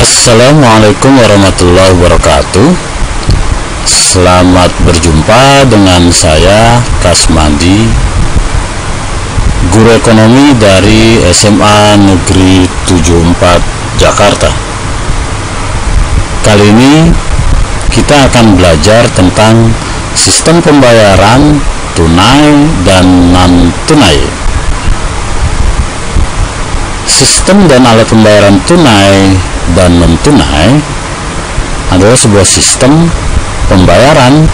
Assalamualaikum warahmatullahi wabarakatuh. Selamat berjumpa dengan saya Kasmandi, guru ekonomi dari SMA Negeri 74 Jakarta. Kali ini kita akan belajar tentang sistem pembayaran tunai dan non-tunai. Sistem dan alat pembayaran tunai dan non-tunai adalah sebuah sistem pembayaran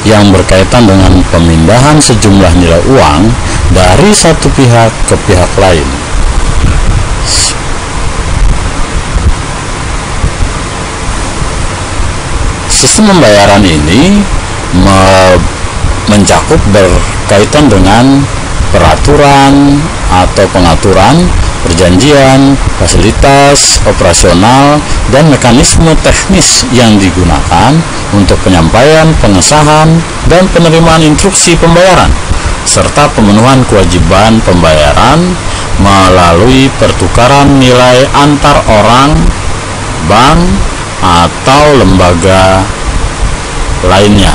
yang berkaitan dengan pemindahan sejumlah nilai uang dari satu pihak ke pihak lain. Sistem pembayaran ini mencakup berkaitan dengan peraturan atau pengaturan, perjanjian, fasilitas operasional, dan mekanisme teknis yang digunakan untuk penyampaian, pengesahan, dan penerimaan instruksi pembayaran, serta pemenuhan kewajiban pembayaran melalui pertukaran nilai antar orang, bank, atau lembaga lainnya,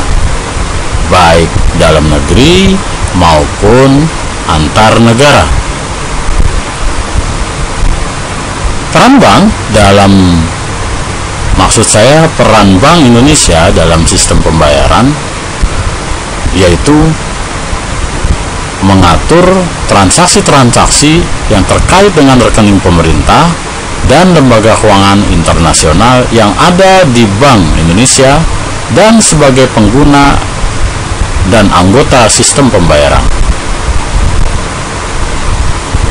baik dalam negeri maupun antar negara. Peran bank peran Bank Indonesia dalam sistem pembayaran yaitu mengatur transaksi-transaksi yang terkait dengan rekening pemerintah dan lembaga keuangan internasional yang ada di Bank Indonesia dan sebagai pengguna dan anggota sistem pembayaran.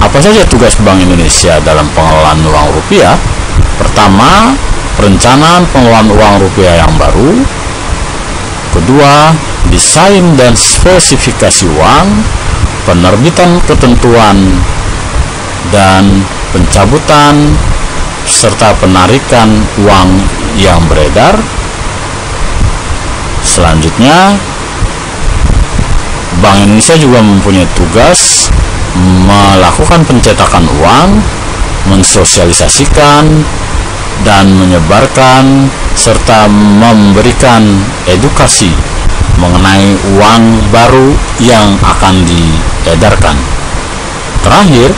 Apa saja tugas Bank Indonesia dalam pengelolaan uang rupiah? Pertama, perencanaan pengelolaan uang rupiah yang baru. Kedua, desain dan spesifikasi uang, penerbitan ketentuan dan pencabutan serta penarikan uang yang beredar. Selanjutnya, Bank Indonesia juga mempunyai tugas melakukan pencetakan uang, mensosialisasikan dan menyebarkan serta memberikan edukasi mengenai uang baru yang akan diedarkan. Terakhir,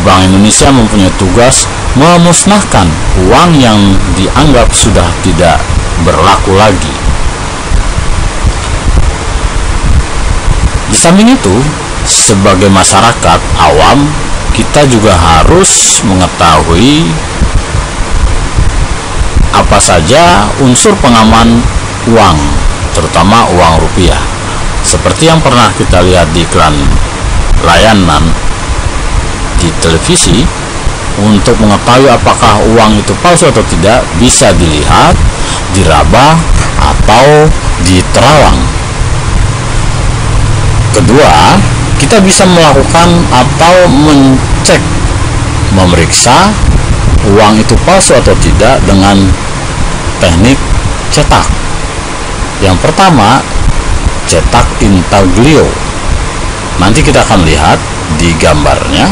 Bank Indonesia mempunyai tugas memusnahkan uang yang dianggap sudah tidak berlaku lagi. Di samping itu, sebagai masyarakat awam, kita juga harus mengetahui apa saja unsur pengaman uang, terutama uang rupiah. Seperti yang pernah kita lihat di iklan layanan di televisi, untuk mengetahui apakah uang itu palsu atau tidak, bisa dilihat, diraba, atau diterawang. Kedua, kita bisa melakukan atau memeriksa uang itu palsu atau tidak dengan teknik cetak. Yang pertama, cetak intaglio. Nanti kita akan lihat di gambarnya.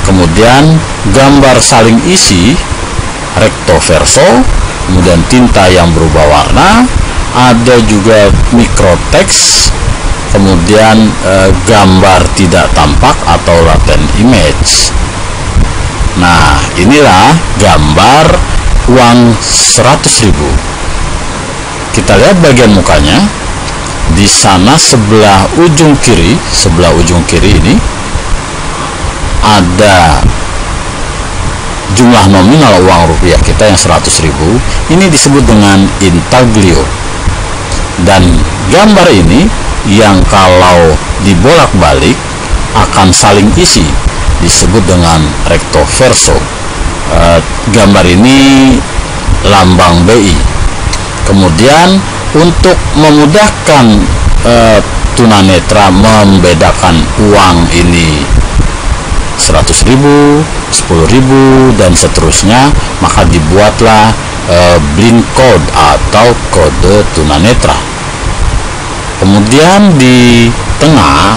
Kemudian gambar saling isi recto verso, kemudian tinta yang berubah warna, ada juga mikroteks, kemudian gambar tidak tampak atau latent image. Nah, inilah gambar uang 100.000. Kita lihat bagian mukanya. Di sana sebelah ujung kiri ini ada jumlah nominal uang rupiah kita yang 100.000. Ini disebut dengan intaglio. Dan gambar ini yang kalau dibolak-balik akan saling isi disebut dengan recto verso. Gambar ini lambang BI. Kemudian untuk memudahkan tunanetra membedakan uang ini 100.000, 10.000 dan seterusnya, maka dibuatlah blind code atau kode tunanetra. Kemudian di tengah,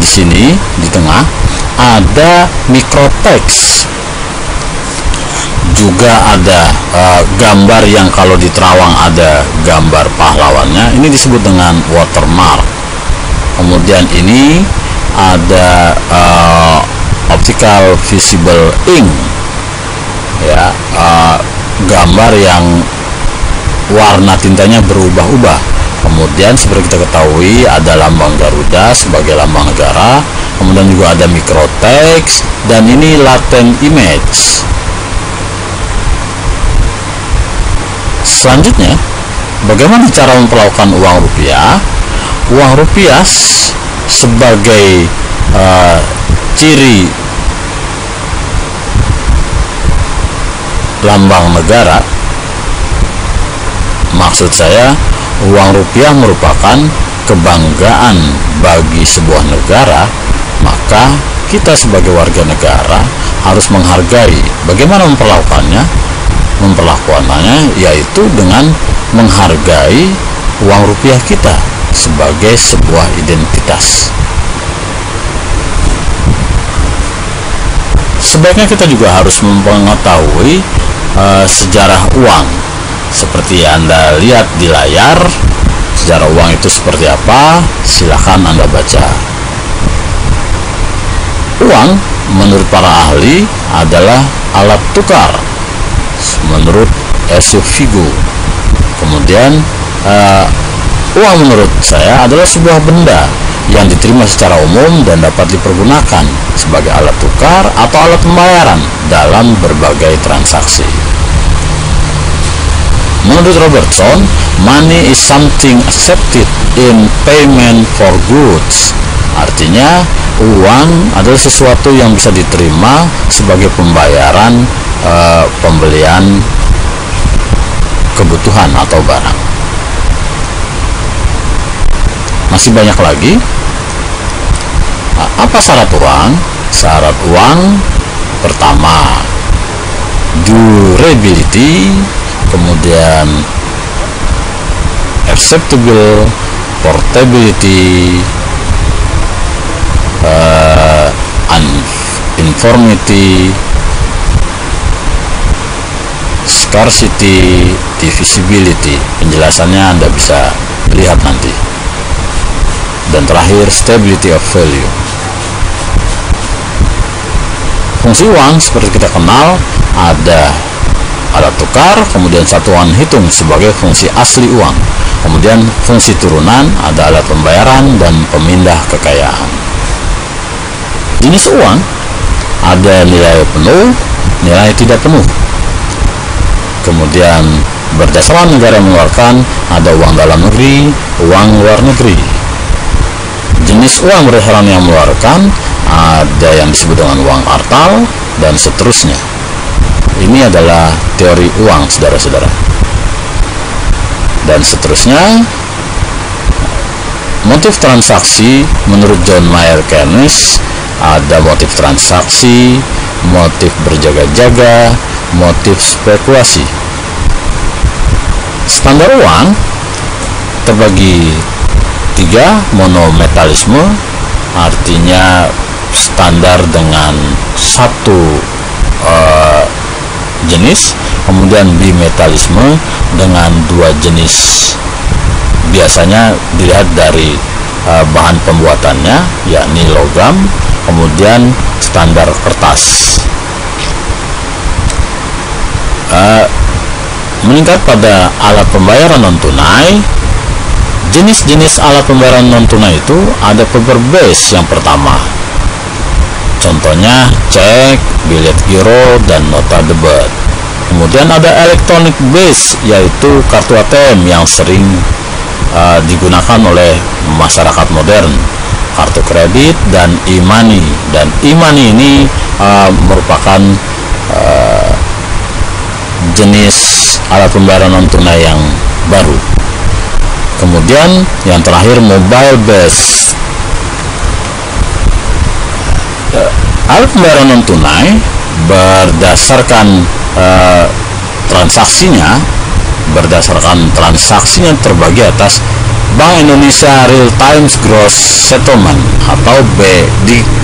di tengah ada mikroteks. juga ada gambar yang kalau di Terawang ada gambar pahlawannya, ini disebut dengan watermark. Kemudian ini ada optical visible ink, ya, gambar yang warna tintanya berubah-ubah. Kemudian seperti kita ketahui ada lambang Garuda sebagai lambang negara, kemudian juga ada microtext, dan ini latent image. Selanjutnya, bagaimana cara memperlakukan uang rupiah? Uang rupiah sebagai ciri lambang negara, maksud saya uang rupiah merupakan kebanggaan bagi sebuah negara, maka kita sebagai warga negara harus menghargai. Bagaimana memperlakukannya? Memperlakukannya yaitu dengan menghargai uang rupiah kita sebagai sebuah identitas. Sebaiknya kita juga harus mengetahui sejarah uang. Seperti Anda lihat di layar, sejarah uang itu seperti apa, silakan Anda baca. Uang menurut para ahli adalah alat tukar menurut Essio Figo. Kemudian uang menurut saya adalah sebuah benda yang diterima secara umum dan dapat dipergunakan sebagai alat tukar atau alat pembayaran dalam berbagai transaksi. Menurut Robertson, money is something accepted in payment for goods. Artinya, uang adalah sesuatu yang bisa diterima sebagai pembayaran pembelian kebutuhan atau barang. Masih banyak lagi. Apa syarat uang? Syarat uang pertama, durability, kemudian acceptable, portability, uniformity, scarcity, divisibility. Penjelasannya Anda bisa lihat nanti. Dan terakhir, stability of value. Fungsi uang seperti kita kenal, ada alat tukar, kemudian satuan hitung sebagai fungsi asli uang, kemudian fungsi turunan ada alat pembayaran dan pemindah kekayaan. Jenis uang ada nilai penuh, nilai tidak penuh. Kemudian berdasarkan negara yang mengeluarkan, ada uang dalam negeri, uang luar negeri. Jenis uang berdasarkan yang mengeluarkan, ada yang disebut dengan uang kartal dan seterusnya. Ini adalah teori uang, saudara-saudara. Dan seterusnya, motif transaksi menurut John Mayer Keynes, ada motif transaksi, motif berjaga-jaga, motif spekulasi. Standar uang terbagi 3, monometalisme, artinya standar dengan satu jenis, kemudian bimetalisme dengan 2 jenis. Biasanya dilihat dari bahan pembuatannya, yakni logam, kemudian standar kertas. Meningkat pada alat pembayaran non tunai. Jenis-jenis alat pembayaran non tunai itu ada paper base yang pertama. Contohnya cek, bilet giro, dan nota debit. Kemudian ada electronic base, yaitu kartu ATM yang sering digunakan oleh masyarakat modern, kartu kredit, dan e-money. Dan e-money ini merupakan jenis alat pembayaran non tunai yang baru. Kemudian yang terakhir mobile base. Alat pembayaran non tunai berdasarkan transaksinya terbagi atas Bank Indonesia Real Time Gross Settlement atau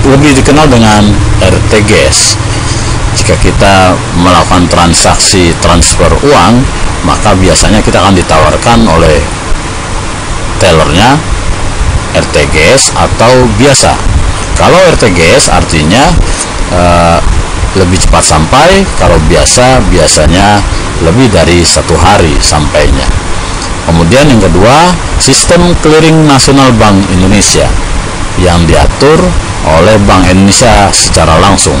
lebih dikenal dengan RTGS. jika kita melakukan transaksi transfer uang, maka biasanya kita akan ditawarkan oleh tellernya RTGS atau biasa. Kalau RTGS artinya lebih cepat sampai, kalau biasa biasanya lebih dari 1 hari sampainya. Kemudian yang kedua, sistem clearing nasional Bank Indonesia yang diatur oleh Bank Indonesia secara langsung.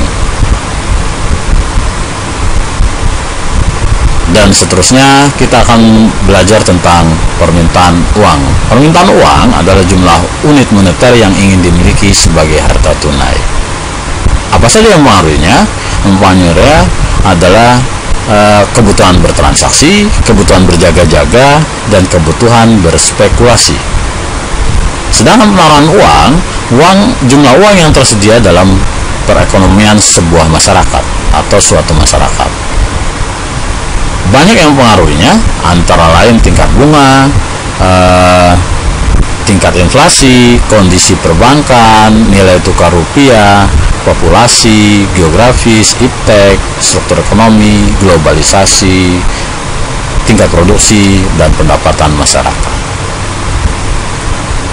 Dan seterusnya kita akan belajar tentang permintaan uang. Permintaan uang adalah jumlah unit moneter yang ingin dimiliki sebagai harta tunai. Apa saja yang mempengaruhinya? Mempengaruhinya adalah kebutuhan bertransaksi, kebutuhan berjaga-jaga, dan kebutuhan berspekulasi. Sedangkan penawaran jumlah uang yang tersedia dalam perekonomian sebuah masyarakat atau suatu masyarakat. Banyak yang mempengaruhinya, antara lain tingkat bunga, tingkat inflasi, kondisi perbankan, nilai tukar rupiah, populasi, geografis, iptek, struktur ekonomi, globalisasi, tingkat produksi, dan pendapatan masyarakat.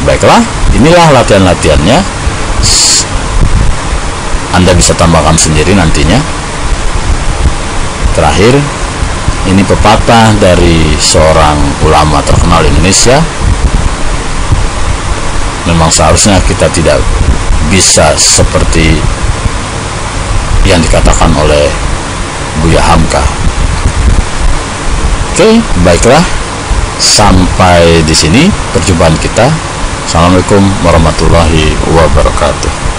Baiklah, inilah latihan-latihannya. Anda bisa tambahkan sendiri nantinya. Terakhir, ini pepatah dari seorang ulama terkenal Indonesia. Memang seharusnya kita tidak bisa seperti yang dikatakan oleh Buya Hamka. Oke, baiklah. Sampai di sini perjumpaan kita. Assalamualaikum warahmatullahi wabarakatuh.